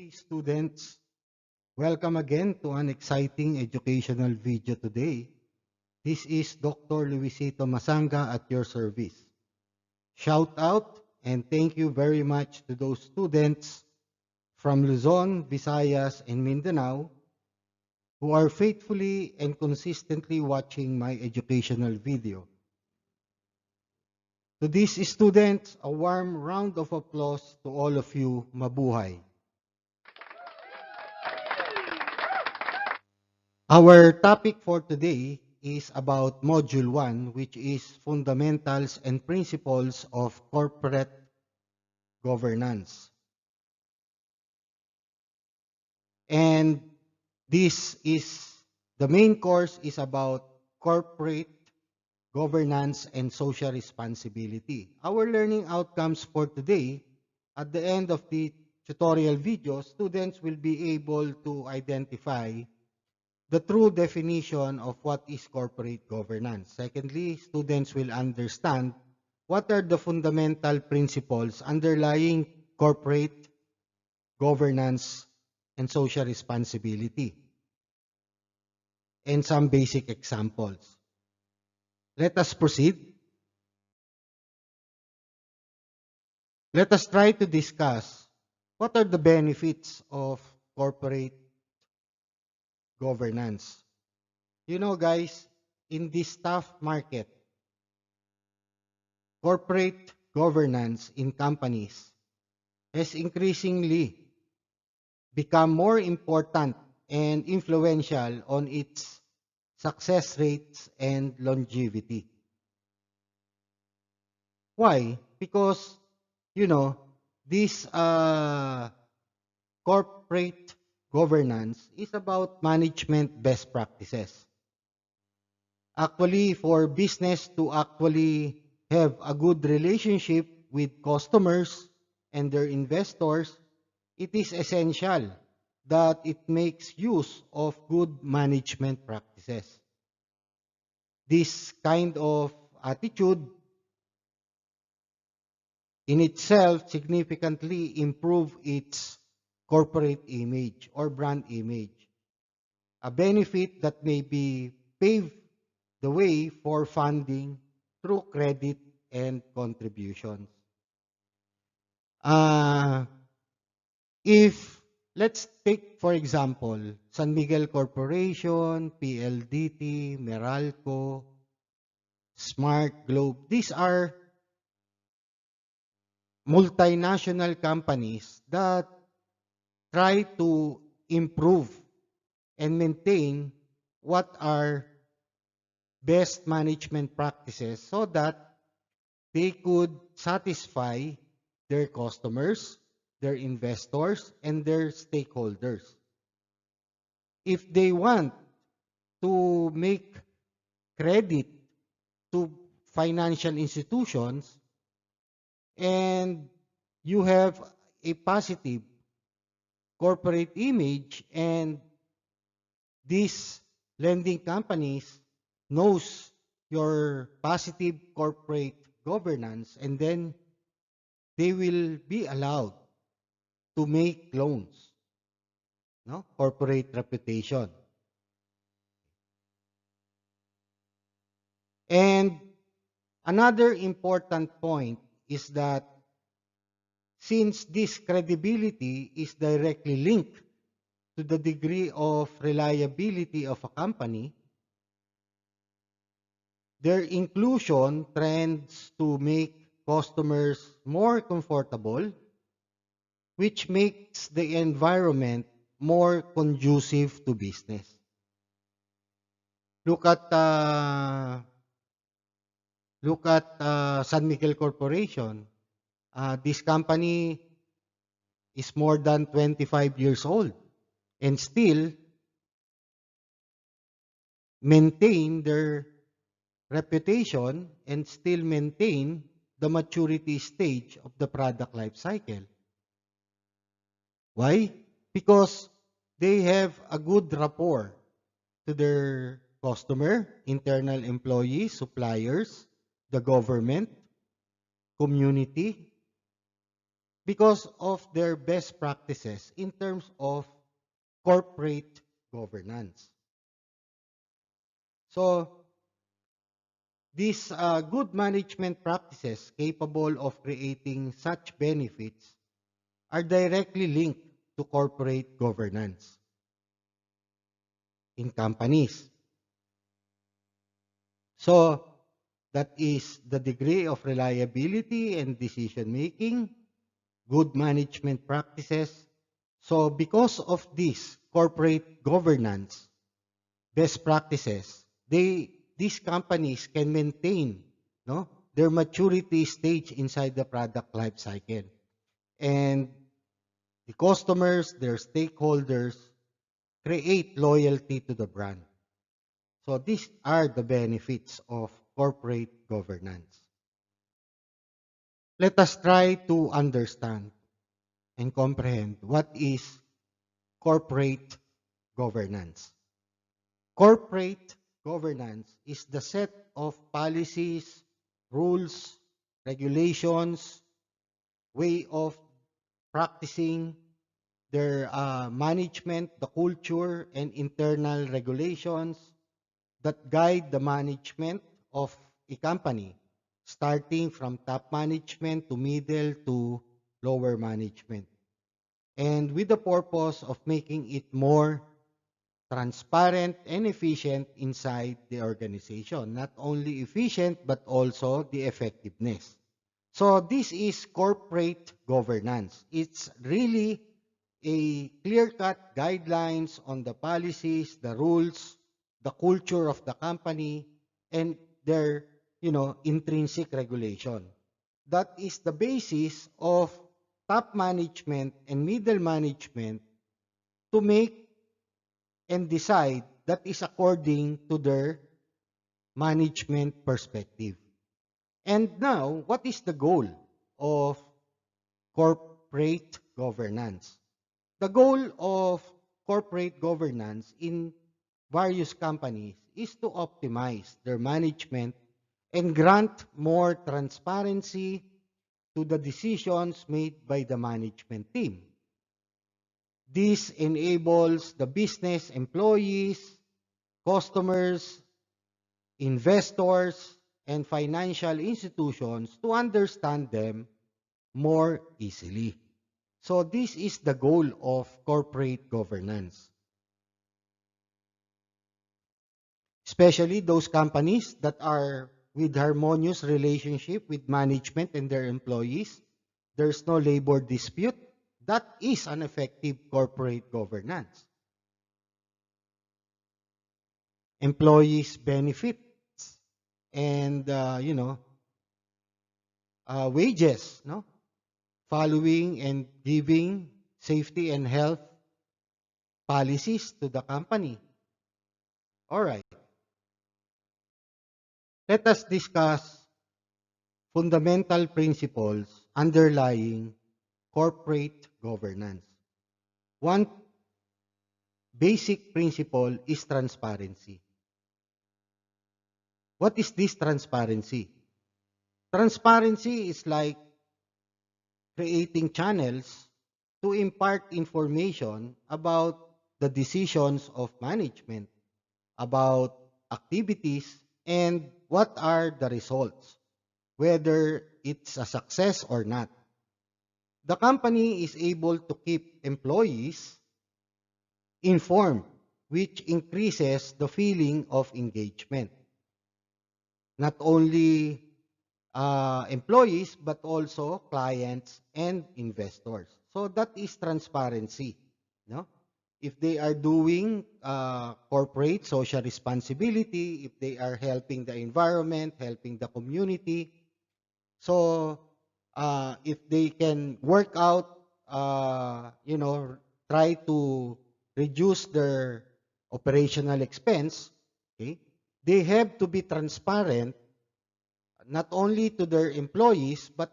Hey students, welcome again to an exciting educational video today. This is Dr. Luisito Masanga at your service. Shout out and thank you very much to those students from Luzon, Visayas, and Mindanao who are faithfully and consistently watching my educational video. To these students, a warm round of applause to all of you. Mabuhay. Our topic for today is about Module 1, which is Fundamentals and Principles of Corporate Governance. And the main course is about corporate governance and social responsibility. Our learning outcomes for today, at the end of the tutorial video, students will be able to identify the true definition of what is corporate governance. Secondly, students will understand what are the fundamental principles underlying corporate governance and social responsibility, and some basic examples. Let us proceed. Let us try to discuss what are the benefits of corporate governance. You know, guys, in this tough market, corporate governance in companies has increasingly become more important and influential on its success rates and longevity. Why? Because, you know, this corporate governance is about management best practices. Actually, for business to actually have a good relationship with customers and their investors, it is essential that it makes use of good management practices. This kind of attitude in itself significantly improve its corporate image or brand image, a benefit that may be paved the way for funding through credit and contributions. If let's take for example San Miguel Corporation, PLDT, Meralco, Smart Globe, these are multinational companies that try to improve and maintain what are best management practices so that they could satisfy their customers, their investors, and their stakeholders. If they want to make credit to financial institutions and you have a positive corporate image and these lending companies knows your positive corporate governance, and then they will be allowed to make loans, no? Corporate reputation. And another important point is that since this credibility is directly linked to the degree of reliability of a company, their inclusion trends to make customers more comfortable, which makes the environment more conducive to business. Look at San Miguel Corporation. This company is more than 25 years old and still maintain their reputation and still maintain the maturity stage of the product life cycle. Why? Because they have a good rapport to their customer, internal employees, suppliers, the government, community, because of their best practices in terms of corporate governance. So, these good management practices capable of creating such benefits are directly linked to corporate governance in companies. So, that is the degree of reliability and decision making, good management practices. So, because of this corporate governance best practices, these companies can maintain no their maturity stage inside the product life cycle, and the customers, their stakeholders, create loyalty to the brand. So these are the benefits of corporate governance. Let us try to understand and comprehend what is corporate governance. Corporate governance is the set of policies, rules, regulations, way of practicing their management, the culture, and internal regulations that guide the management of a company, starting from top management to middle to lower management, and with the purpose of making it more transparent and efficient inside the organization. Not only efficient, but also the effectiveness. So this is corporate governance. It's really a clear-cut guidelines on the policies, the rules, the culture of the company, and their, intrinsic regulation. That is the basis of top management and middle management to make and decide that is according to their management perspective. And now, what is the goal of corporate governance? The goal of corporate governance in various companies is to optimize their management and grant more transparency to the decisions made by the management team. This enables the business employees, customers, investors, and financial institutions to understand them more easily. So this is the goal of corporate governance. Especially those companies that are with harmonious relationship with management and their employees. There's no labor dispute. That is an effective corporate governance. Employees benefits and wages, no, following and giving safety and health policies to the company. All right. Let us discuss fundamental principles underlying corporate governance. One basic principle is transparency. What is this transparency? Transparency is like creating channels to impart information about the decisions of management, about activities, and what are the results, whether it's a success or not. The company is able to keep employees informed, which increases the feeling of engagement. Not only employees, but also clients and investors. So that is transparency. No? If they are doing corporate social responsibility, if they are helping the environment, helping the community, so if they can work out, try to reduce their operational expense, okay, they have to be transparent not only to their employees, but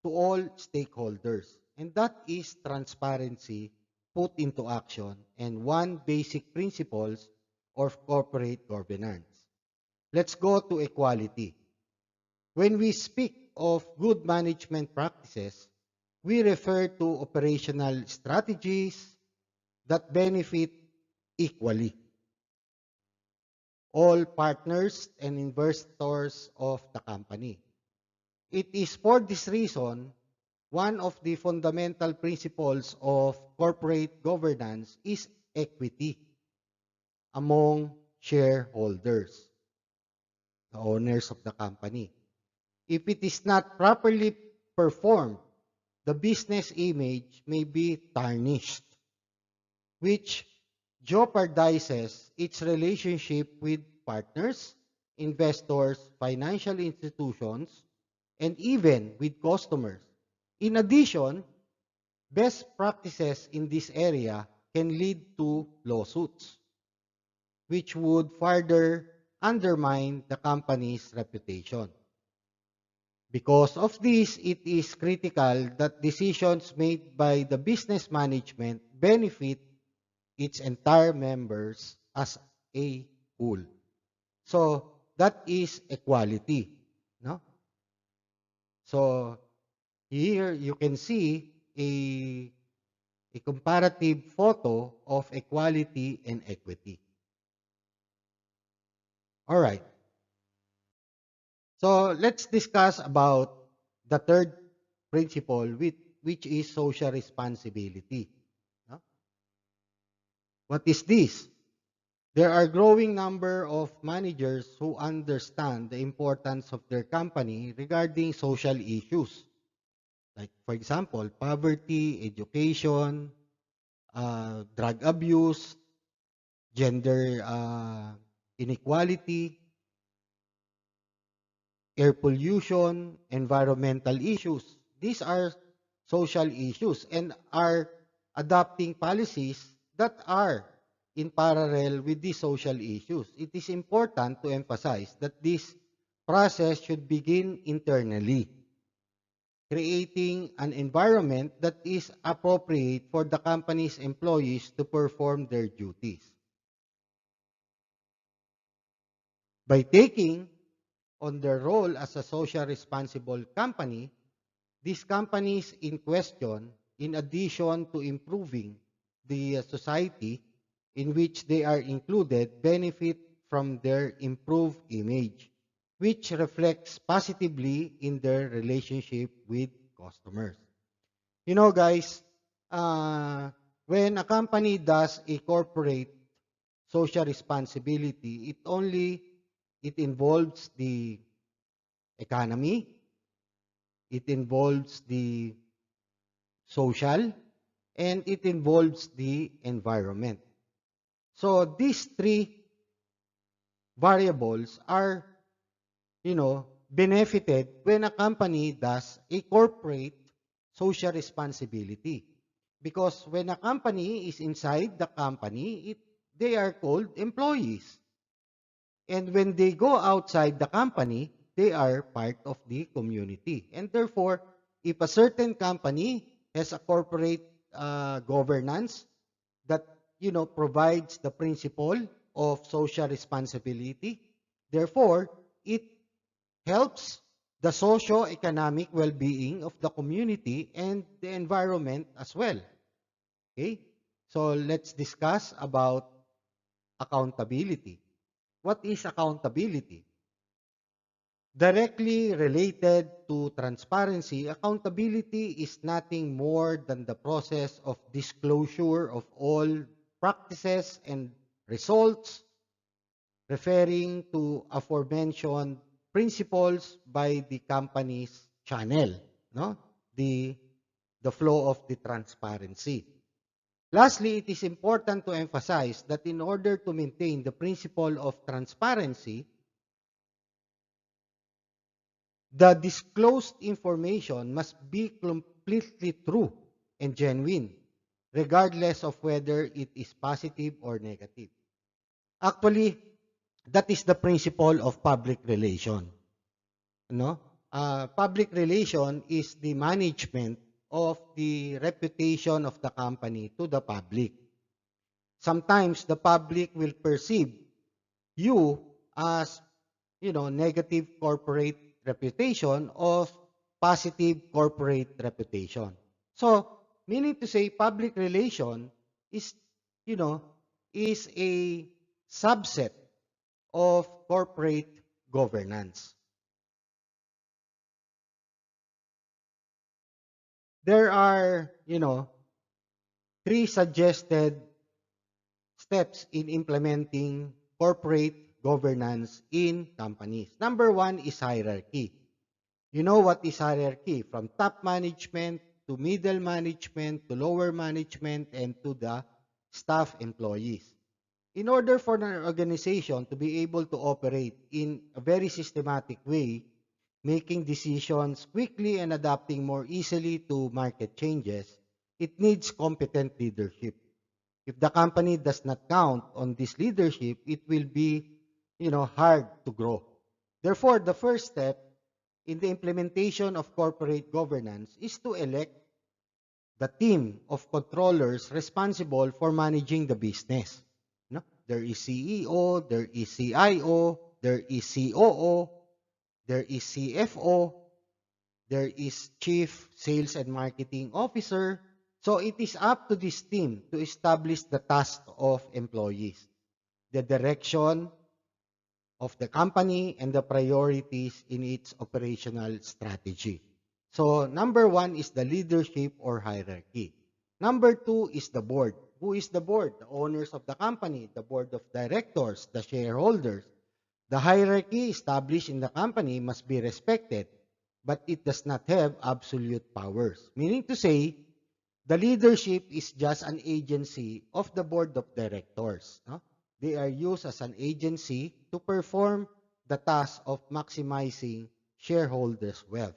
to all stakeholders. And that is transparency put into action and one basic principles of corporate governance. Let's go to equality. When we speak of good management practices, we refer to operational strategies that benefit equally all partners and investors of the company. It is for this reason, one of the fundamental principles of corporate governance is equity among shareholders, the owners of the company. If it is not properly performed, the business image may be tarnished, which jeopardizes its relationship with partners, investors, financial institutions, and even with customers. In addition, best practices in this area can lead to lawsuits, which would further undermine the company's reputation. Because of this, it is critical that decisions made by the business management benefit its entire members as a whole. So that is equality, no? So here you can see a comparative photo of equality and equity. All right. So let's discuss about the third principle, which is social responsibility. No? What is this? There are growing number of managers who understand the importance of their company regarding social issues. Like, for example, poverty, education, drug abuse, gender inequality, air pollution, environmental issues. These are social issues and are adopting policies that are in parallel with these social issues. It is important to emphasize that this process should begin internally, creating an environment that is appropriate for the company's employees to perform their duties. By taking on their role as a social responsible company, these companies in question, in addition to improving the society in which they are included, benefit from their improved image, which reflects positively in their relationship with customers. You know, guys, when a company does a corporate social responsibility, it involves the economy, it involves the social, and it involves the environment. So these three variables are, benefited when a company does a corporate social responsibility. Because when a company is inside the company, they are called employees. And when they go outside the company, they are part of the community. And therefore, if a certain company has a corporate governance that provides the principle of social responsibility, therefore it helps the socio-economic well-being of the community and the environment as well. Okay? So let's discuss about accountability. What is accountability? Directly related to transparency, accountability is nothing more than the process of disclosure of all practices and results, referring to aforementioned principles by the company's channel, no? The flow of the transparency. Lastly, it is important to emphasize that in order to maintain the principle of transparency, the disclosed information must be completely true and genuine, regardless of whether it is positive or negative. Actually, that is the principle of public relation. No? Public relation is the management of the reputation of the company to the public. Sometimes the public will perceive you as, negative corporate reputation of positive corporate reputation. So, meaning to say, public relation is, you know, is a subset of corporate governance. There are, three suggested steps in implementing corporate governance in companies. Number one is hierarchy. You know what is hierarchy? From top management to middle management to lower management and to the staff employees. In order for an organization to be able to operate in a very systematic way, making decisions quickly and adapting more easily to market changes, it needs competent leadership. If the company does not count on this leadership, it will be, hard to grow. Therefore, the first step in the implementation of corporate governance is to elect the team of controllers responsible for managing the business. No? There is CEO, there is CIO, there is COO, there is CFO, there is Chief Sales and Marketing Officer. So it is up to this team to establish the task of employees, the direction of the company, and the priorities in its operational strategy. So number one is the leadership or hierarchy. Number two is the board. Who is the board? The owners of the company, the board of directors, the shareholders. The hierarchy established in the company must be respected, but it does not have absolute powers. Meaning to say, the leadership is just an agency of the board of directors. No? They are used as an agency to perform the task of maximizing shareholders' wealth.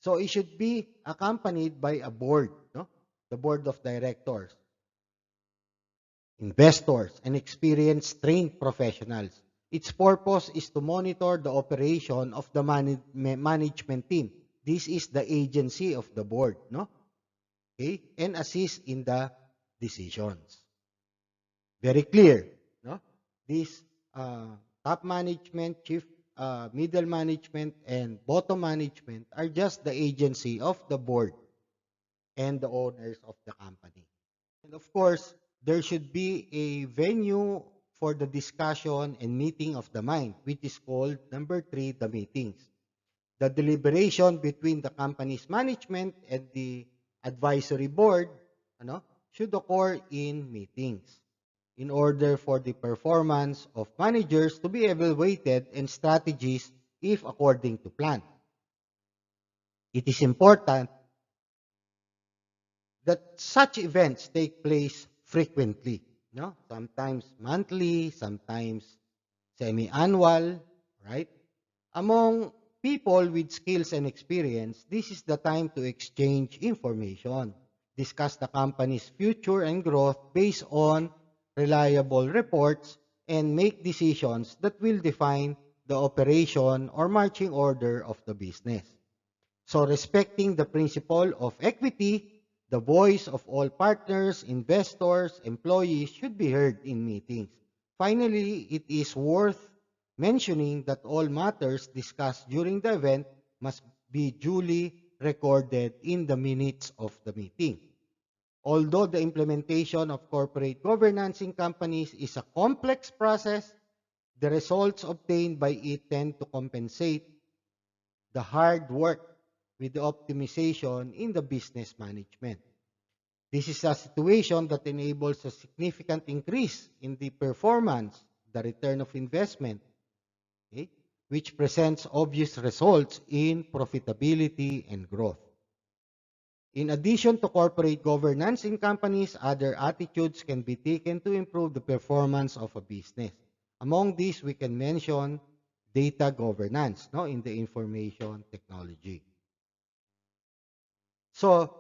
So it should be accompanied by a board, no? The board of directors, investors, and experienced trained professionals. Its purpose is to monitor the operation of the management team. This is the agency of the board, no? Okay? And assist in the decisions. Very clear, no? This top management, chief, middle management, and bottom management are just the agency of the board and the owners of the company. And of course, there should be a venue for the discussion and meeting of the mind, which is called number three, the meetings. The deliberation between the company's management and the advisory board, should occur in meetings in order for the performance of managers to be evaluated and strategies if according to plan. It is important that such events take place frequently, sometimes monthly, sometimes semi-annual, right? Among people with skills and experience, this is the time to exchange information, discuss the company's future and growth based on reliable reports, and make decisions that will define the operation or marching order of the business. So respecting the principle of equity, the voice of all partners, investors, employees should be heard in meetings. Finally, it is worth mentioning that all matters discussed during the event must be duly recorded in the minutes of the meeting. Although the implementation of corporate governance in companies is a complex process, the results obtained by it tend to compensate the hard work with the optimization in the business management. This is a situation that enables a significant increase in the performance, the return of investment, okay, which presents obvious results in profitability and growth. In addition to corporate governance in companies, other attitudes can be taken to improve the performance of a business. Among these, we can mention data governance, in the information technology. So,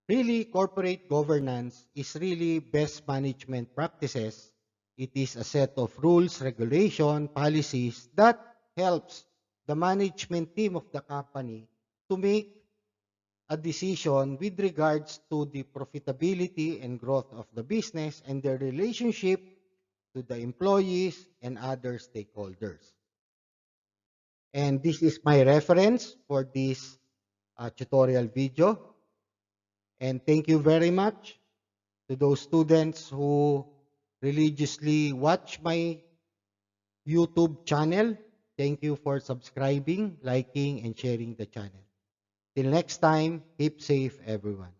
really, corporate governance is really best management practices. It is a set of rules, regulation, policies that helps the management team of the company to make a decision with regards to the profitability and growth of the business and their relationship to the employees and other stakeholders. And this is my reference for this tutorial video. And thank you very much to those students who religiously watch my YouTube channel. Thank you for subscribing, liking, and sharing the channel. Till next time, keep safe, everyone.